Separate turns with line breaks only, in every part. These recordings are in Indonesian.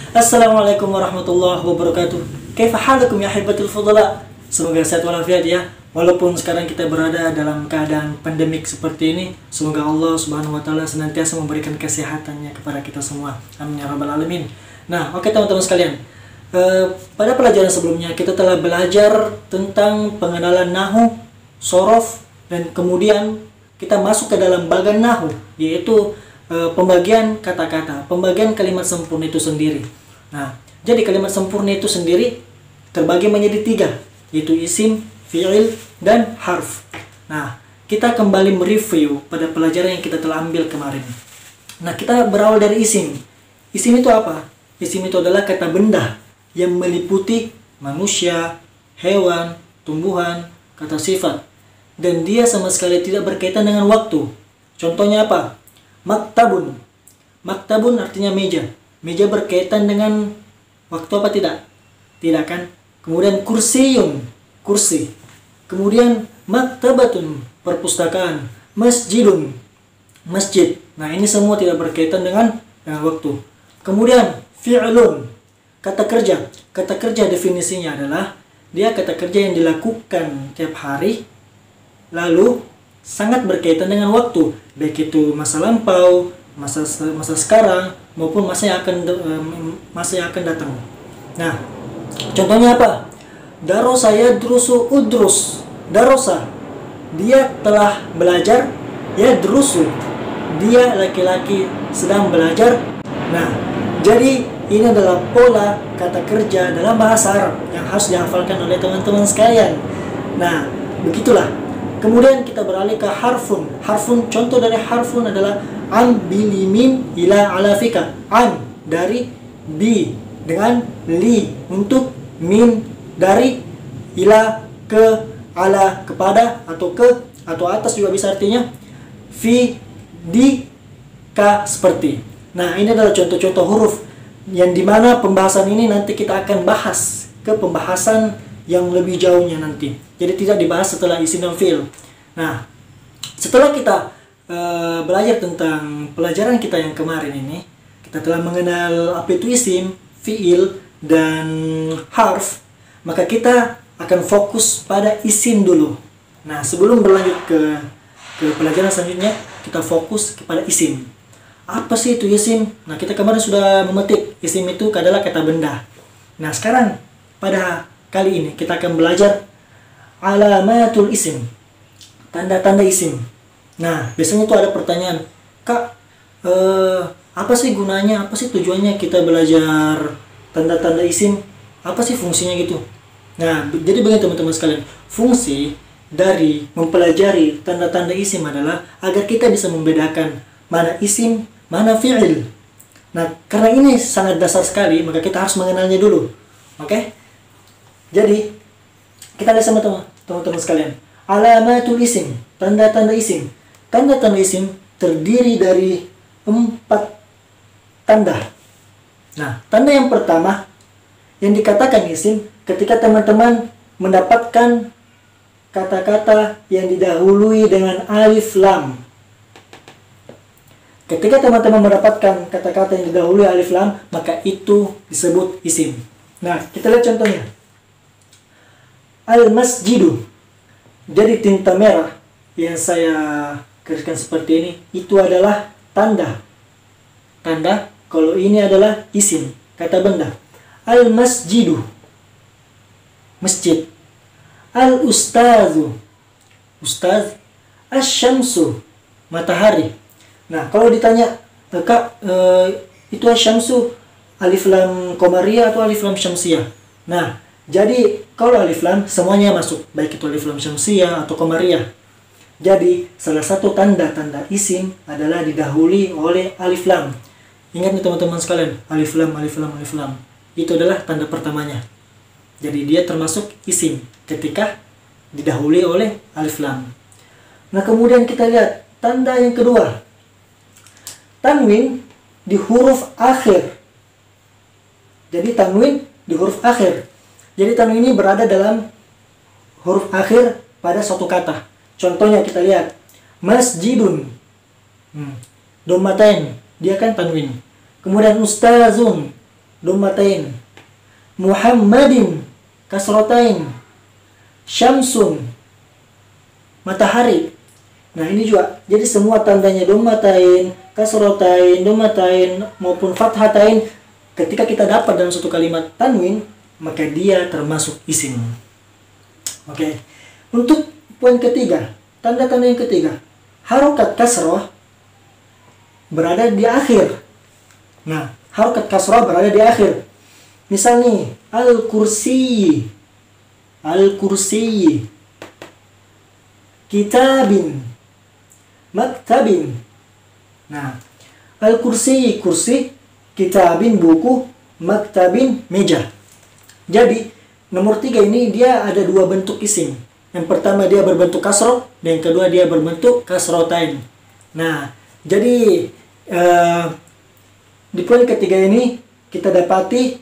Assalamualaikum warahmatullahi wabarakatuh. Kaifa halakum ya hibatul fudala? Semoga sehat walafiat ya. Walaupun sekarang kita berada dalam keadaan pandemik seperti ini, semoga Allah Subhanahu wa taala senantiasa memberikan kesehatannya kepada kita semua. Amin ya rabbal alamin. Nah, oke teman-teman sekalian. Pada pelajaran sebelumnya kita telah belajar tentang pengenalan nahu, sorof, dan kemudian kita masuk ke dalam bagan nahu, yaitu pembagian kata-kata, pembagian kalimat sempurna itu sendiri. Nah, jadi kalimat sempurna itu sendiri terbagi menjadi 3, yaitu isim, fi'il, dan harf. Nah, kita kembali mereview pada pelajaran yang kita telah ambil kemarin. Nah, kita berawal dari isim. Isim itu apa? Isim itu adalah kata benda yang meliputi manusia, hewan, tumbuhan, kata sifat. Dan dia sama sekali tidak berkaitan dengan waktu. Contohnya apa? Maktabun. Maktabun artinya meja. Meja berkaitan dengan waktu apa tidak? Tidak kan? Kemudian kursiyun, kursi. Kemudian maktabatun, perpustakaan. Masjidun, masjid. Nah, ini semua tidak berkaitan dengan waktu. Kemudian fi'lun, kata kerja. Kata kerja definisinya adalah dia kata kerja yang dilakukan tiap hari, lalu sangat berkaitan dengan waktu, baik itu masa lampau, masa sekarang, maupun masa yang akan datang. Nah, contohnya apa? Darosa yadrusu udrus. Darosa, dia telah belajar. Yadrusu, dia laki-laki sedang belajar. Nah, jadi ini adalah pola kata kerja dalam bahasa Arab yang harus dihafalkan oleh teman-teman sekalian. Nah, begitulah. Kemudian kita beralih ke harfun. Harfun, contoh dari harfun adalah an bilimin ila alafika. An dari bi dengan li untuk min dari ila ke ala kepada atau ke atau atas juga bisa artinya fi di ka seperti. Nah, ini adalah contoh-contoh huruf yang dimana pembahasan ini nanti kita akan bahas ke pembahasan yang lebih jauhnya nanti. Jadi tidak dibahas setelah isim dan fi'il. Nah, setelah kita belajar tentang pelajaran kita yang kemarin ini, kita telah mengenal apa itu isim, fi'il, dan harf, maka kita akan fokus pada isim dulu. Nah, sebelum berlanjut ke pelajaran selanjutnya, kita fokus kepada isim. Apa sih itu isim? Nah, kita kemarin sudah memetik isim itu adalah kata benda. Nah, sekarang pada kali ini kita akan belajar alamatul isim, tanda-tanda isim. Nah, biasanya itu ada pertanyaan, Kak, apa sih gunanya, apa sih tujuannya kita belajar tanda-tanda isim? Apa sih fungsinya gitu? Nah, jadi begini teman-teman sekalian, fungsi dari mempelajari tanda-tanda isim adalah agar kita bisa membedakan mana isim, mana fi'il. Nah, karena ini sangat dasar sekali, maka kita harus mengenalnya dulu. Oke? Jadi, kita lihat sama teman-teman sekalian. Alamatul isim, tanda-tanda isim. Tanda-tanda isim terdiri dari 4 tanda. Nah, tanda yang pertama yang dikatakan isim ketika teman-teman mendapatkan kata-kata yang didahului dengan alif lam. Ketika teman-teman mendapatkan kata-kata yang didahului alif lam, maka itu disebut isim. Nah, kita lihat contohnya. Al-masjidu. Jadi tinta merah yang saya gariskan seperti ini, itu adalah tanda. Tanda kalau ini adalah isim, kata benda. Al-masjidu, masjid. Al-ustazu, ustaz. Asy-syamsu, matahari. Nah, kalau ditanya, Kak, itu asy-syamsu alif lam qamariyah atau alif lam syamsiyah? Nah, jadi kalau alif lam semuanya masuk, baik itu alif lam syamsiyah atau qamariyah. Jadi salah satu tanda-tanda isim adalah didahului oleh alif lam. Ingat nih teman-teman sekalian, alif lam, alif lam, alif lam. Itu adalah tanda pertamanya. Jadi dia termasuk isim ketika didahului oleh alif lam. Nah, kemudian kita lihat tanda yang kedua. Tanwin di huruf akhir. Jadi tanwin di huruf akhir. Jadi tanwin ini berada dalam huruf akhir pada suatu kata. Contohnya kita lihat masjidun, domatain, dia kan tanwin. Kemudian ustazun, dommatain. Muhammadin kasrotain. Syamsun matahari. Nah ini juga, jadi semua tandanya dommatain, kasrotain, dommatain maupun fathatain, ketika kita dapat dalam satu kalimat tanwin, maka dia termasuk isim. Oke. Untuk poin ketiga, tanda-tanda yang ketiga, harokat kasroh berada di akhir. Nah, harokat kasroh berada di akhir. Misal nih, al-kursi, al-kursi, kitabin, maktabin. Nah, al-kursi, kursi, kitabin, buku, maktabin, meja. Jadi, nomor 3 ini dia ada dua bentuk isim. Yang pertama dia berbentuk kasroh, dan yang kedua dia berbentuk kasrotain. Nah, jadi di poin ketiga ini kita dapati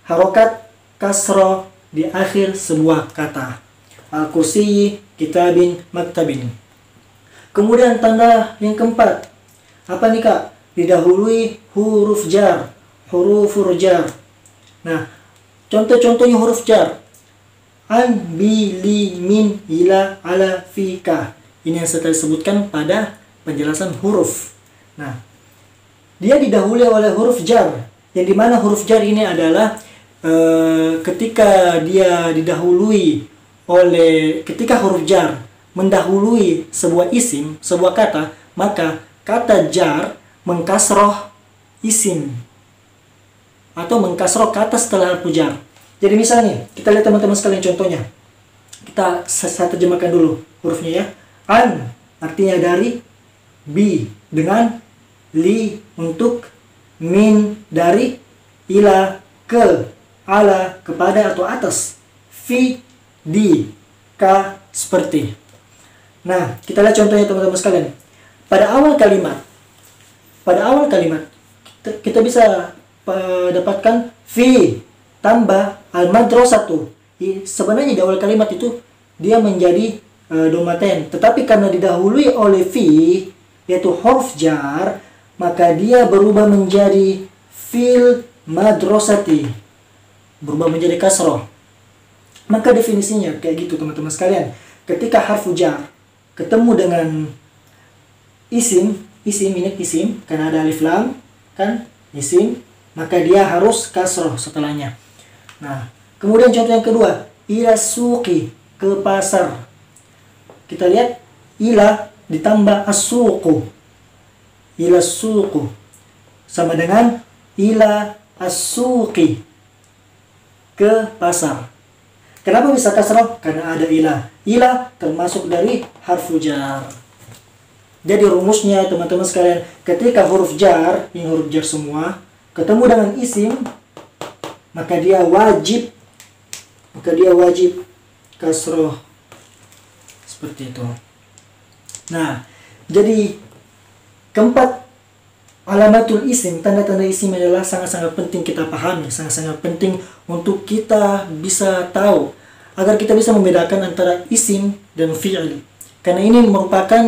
harokat kasroh di akhir sebuah kata. Al-kursi, kitabin, maktabin. Kemudian tanda yang keempat, apa nih kak? Didahului huruf jar, hurufur jar. Nah, contoh-contohnya huruf jar. An, bi, li, min, ila, ala, fi, ka. Ini yang saya tadi sebutkan pada penjelasan huruf. Nah, dia didahului oleh huruf jar. Yang dimana huruf jar ini adalah ketika dia didahului oleh, ketika huruf jar mendahului sebuah isim, sebuah kata, maka kata jar mengkasroh isim atau mengkasroh kata setelah huruf jar. Jadi misalnya, kita lihat teman-teman sekalian contohnya. Saya terjemahkan dulu hurufnya ya. An artinya dari, bi dengan, li untuk, min dari, ila ke, ala kepada atau atas, fi di, ka seperti. Nah, kita lihat contohnya teman-teman sekalian. Pada awal kalimat kita bisa dapatkan fi tambah al-madrasatu. Sebenarnya di awal kalimat itu dia menjadi dommatain, tetapi karena didahului oleh fi, yaitu huruf jar, maka dia berubah menjadi fil madrasati, berubah menjadi kasroh. Maka definisinya kayak gitu teman-teman sekalian. Ketika harfu jar ketemu dengan isim ini isim karena ada alif lam kan, isim, maka dia harus kasroh setelahnya. Nah, kemudian contoh yang kedua, ila suqi, ke pasar. Kita lihat ila ditambah as-suqu, ila suqu sama dengan ila as-suqi, ke pasar. Kenapa bisa kasroh? Karena ada ila. Ila termasuk dari harfu jar. Jadi rumusnya teman-teman sekalian, ketika huruf jar, ini huruf jar semua, ketemu dengan isim, maka dia wajib kasroh. Seperti itu. Nah, jadi keempat, alamatul isim, tanda-tanda isim adalah sangat-sangat penting kita pahami, sangat-sangat penting untuk kita bisa tahu, agar kita bisa membedakan antara isim dan fi'il. Karena ini merupakan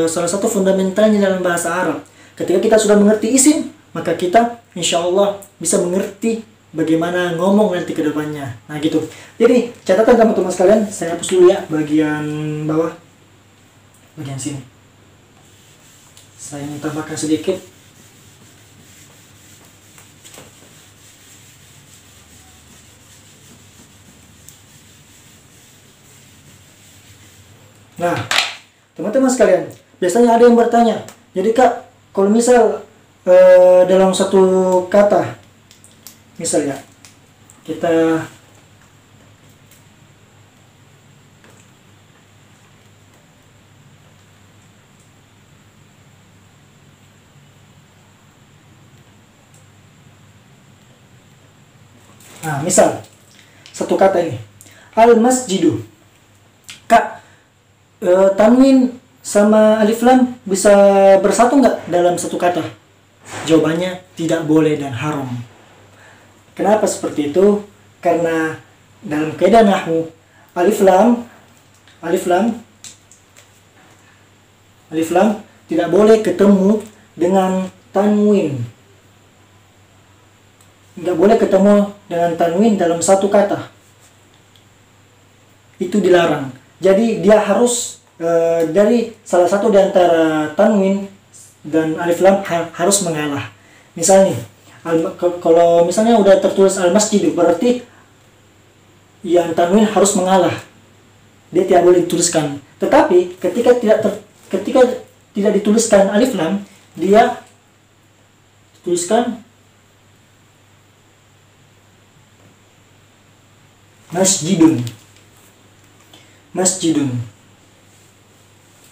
salah satu fundamentalnya dalam bahasa Arab. Ketika kita sudah mengerti isim, maka kita insya Allah bisa mengerti bagaimana ngomong nanti ke depannya. Nah gitu. Jadi catatan teman-teman sekalian, saya hapus dulu ya bagian bawah, bagian sini. Saya ingin tambahkan sedikit. Nah, teman-teman sekalian, biasanya ada yang bertanya, jadi kak, kalau misal dalam satu kata, misalnya kita misal satu kata ini, al-masjidu, kak, tanwin sama alif lam bisa bersatu nggak dalam satu kata? Jawabannya tidak boleh dan haram. Kenapa seperti itu? Karena dalam kaidah nahwu alif lam tidak boleh ketemu dengan tanwin. nggak boleh ketemu dengan tanwin dalam satu kata. Itu dilarang. Jadi dia harus dari salah satu di antara tanwin dan alif lam harus mengalah. Misalnya, kalau misalnya udah tertulis al-masjid, berarti yang tanwin harus mengalah. Dia tidak boleh dituliskan. Tetapi ketika tidak dituliskan alif lam, dia tuliskan masjidun. Masjidun.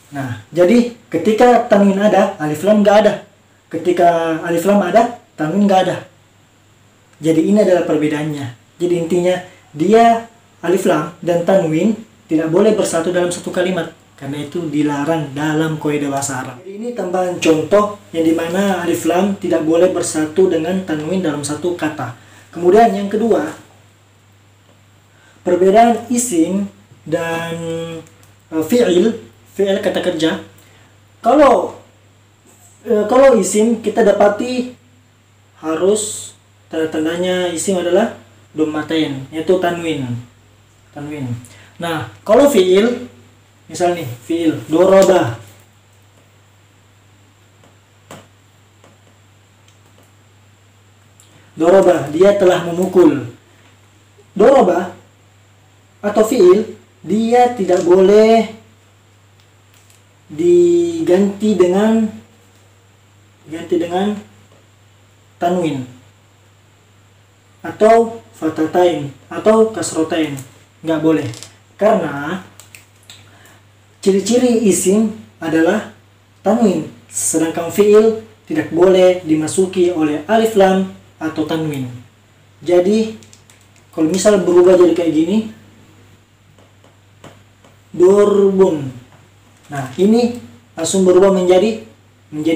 Nah, jadi ketika tanwin ada, alif lam nggak ada. Ketika alif lam ada, tanwin nggak ada. Jadi ini adalah perbedaannya. Jadi intinya dia alif lam dan tanwin tidak boleh bersatu dalam satu kalimat, karena itu dilarang dalam kaidah bahasa Arab. Jadi ini tambahan contoh yang dimana alif lam tidak boleh bersatu dengan tanwin dalam satu kata. Kemudian yang kedua, perbedaan isim dan fi'il kata kerja. Kalau isim kita dapati harus tanda-tandanya isim adalah dhammatain, yaitu tanwin. Nah, kalau fi'il, misal nih, fi'il doraba. Doraba, dia telah memukul. Doraba atau fi'il, dia tidak boleh diganti dengan tanwin atau fatatain atau kasrotain, nggak boleh, karena ciri-ciri isim adalah tanwin, sedangkan fi'il tidak boleh dimasuki oleh alif lam atau tanwin. Jadi kalau misal berubah jadi kayak gini, dorbun, nah ini langsung berubah menjadi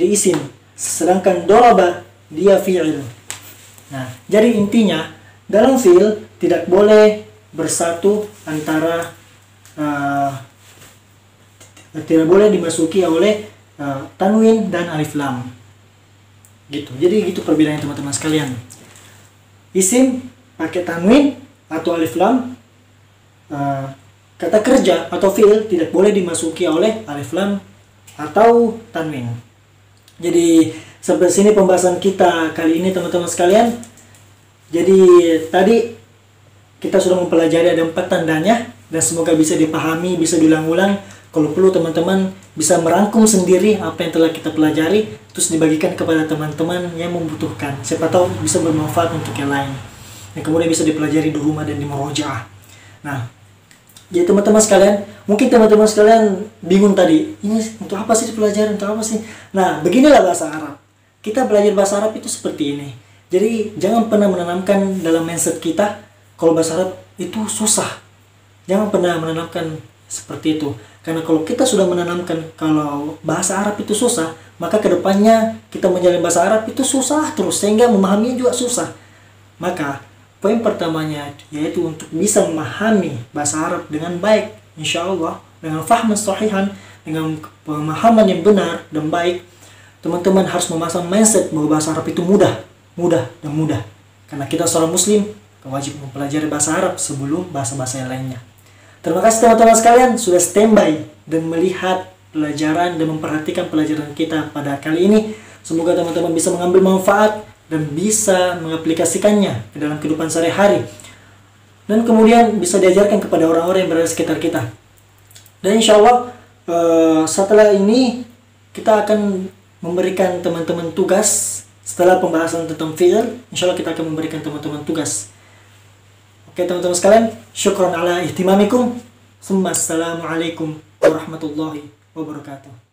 isim, sedangkan doraba dia fi'il. Nah, jadi intinya dalam fi'il tidak boleh bersatu antara tidak boleh dimasuki oleh tanwin dan alif lam. Gitu. Jadi gitu perbedaannya teman-teman sekalian. Isim pakai tanwin atau alif lam, kata kerja atau fi'il tidak boleh dimasuki oleh alif lam atau tanwin. Jadi sampai sini pembahasan kita kali ini teman-teman sekalian. Jadi tadi kita sudah mempelajari ada 4 tandanya, dan semoga bisa dipahami, bisa diulang-ulang. Kalau perlu teman-teman bisa merangkum sendiri apa yang telah kita pelajari, terus dibagikan kepada teman-teman yang membutuhkan. Siapa tahu bisa bermanfaat untuk yang lain, dan kemudian bisa dipelajari di rumah dan di murojaah. Nah, jadi teman-teman sekalian, mungkin teman-teman sekalian bingung tadi, ini untuk apa sih dipelajari, untuk apa sih? Nah, beginilah bahasa Arab. Kita belajar bahasa Arab itu seperti ini. Jadi jangan pernah menanamkan dalam mindset kita kalau bahasa Arab itu susah. Jangan pernah menanamkan seperti itu. Karena kalau kita sudah menanamkan kalau bahasa Arab itu susah, maka kedepannya kita menjalani bahasa Arab itu susah terus, sehingga memahaminya juga susah. Maka poin pertamanya yaitu untuk bisa memahami bahasa Arab dengan baik, insya Allah, dengan fahman sahihan, dengan pemahaman yang benar dan baik. Teman-teman harus memasang mindset bahwa bahasa Arab itu mudah. Karena kita seorang muslim, wajib mempelajari bahasa Arab sebelum bahasa-bahasa yang lainnya. Terima kasih teman-teman sekalian sudah standby dan melihat pelajaran dan memperhatikan pelajaran kita pada kali ini. Semoga teman-teman bisa mengambil manfaat dan bisa mengaplikasikannya ke dalam kehidupan sehari-hari, dan kemudian bisa diajarkan kepada orang-orang yang berada di sekitar kita. Dan insya Allah setelah ini kita akan memberikan teman-teman tugas. Setelah pembahasan tentang fi'il, insya Allah kita akan memberikan teman-teman tugas. Oke teman-teman sekalian, syukran ala ihtimamikum. Assalamualaikum warahmatullahi wabarakatuh.